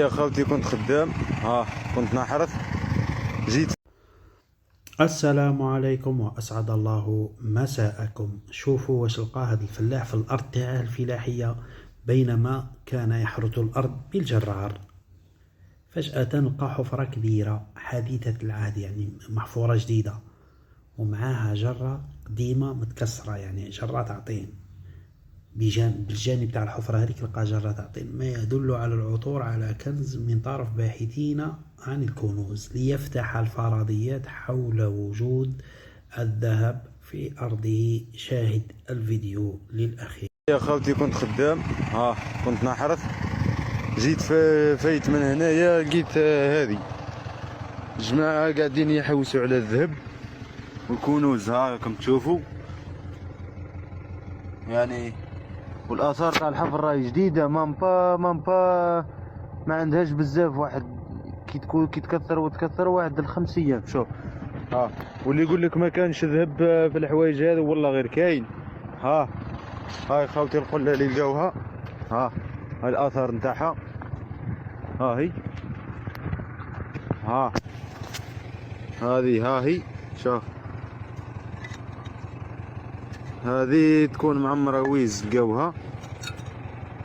يا خالتي كنت خدام، كنت نحرث، جيت. السلام عليكم وأسعد الله مساءكم. شوفوا واش لقى هذا الفلاح في الأرض تاعه الفلاحية بينما كان يحرث الأرض بالجرار. فجأة لقى حفرة كبيرة حديثة العهد، يعني محفورة جديدة، ومعاها جرة قديمة متكسرة، يعني جرة تعطين. بالجانب تاع الحفرة هذيك لقى جرة تعطين، ما يدل على العثور على كنز من طرف باحثين عن الكنوز ليفتح الفرضيات حول وجود الذهب في أرضه. شاهد الفيديو للأخير. يا خالتي كنت خدام، كنت نحرث، جيت فايت من هنايا لقيت هذه جماعة قاعدين يحوسوا على الذهب والكنوز، راكم تشوفوا يعني. والاثار تاع الحفر راهي جديده، ما عندهاش بزاف، واحد كي تكثر وتكثر واحد ال5 ايام. شوف واللي يقول لك ما كانش ذهب في الحوايج هذا والله غير كاين. هاي خاوتي القله اللي لقاوها، هاي الاثار نتاعها، هي هذه شوف، هذه تكون معمره ويز لقاوها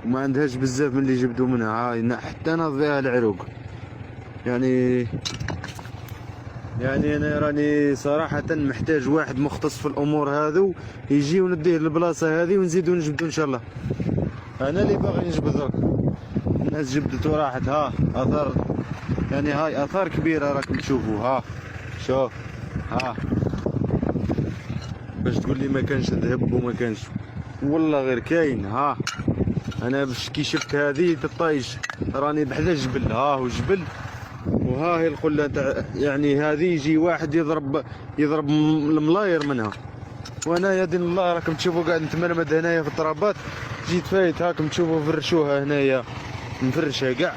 وما عندهاش بزاف من اللي جبدوا منها. هاي حتى ناض فيها العروق، يعني انا راني صراحه محتاج واحد مختص في الامور هذو يجي ونديه للبلاصه هذه ونزيدو نجبدو ان شاء الله. انا اللي باغي نجبد درك، الناس جبدت وراحت. اثار، يعني هاي اثار كبيره راكم تشوفوا. شوف باش تقول لي ما كانش ذهب وما كانش، والله غير كاين. انا باش كي شفت هذه تطايش، راني بحذا الجبل، وجبل، وها هي القله تاع، يعني هذه يجي واحد يضرب الملاير منها، وانا يا دين الله راكم تشوفوا قاعد نتمرمد هنايا في الترابات. جيت فايت، هاكم تشوفوا فرشوها هنايا، مفرشها كاع.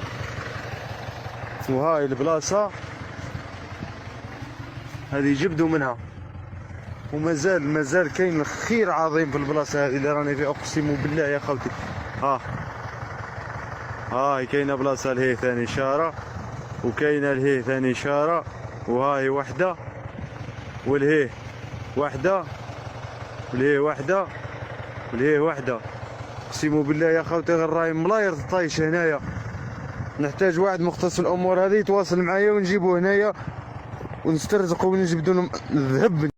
وهاي البلاصه هذه جبدوا منها، ومازال كاين خير عظيم في البلاصه هذه اللي راني فيها، اقسم بالله يا خالتي. هاي كاينه بلاصه لهي ثاني اشاره، وكاينه لهي ثاني اشاره، وهاي وحده، ولهي وحده، ولهي وحده، ولهي وحده. اقسم بالله يا خالتي غير راهي ملاير طايش هنايا. نحتاج واحد مختص في الامور هذه يتواصل معايا ونجيبو هنايا ونسترزقوا ونجبدوا الذهب.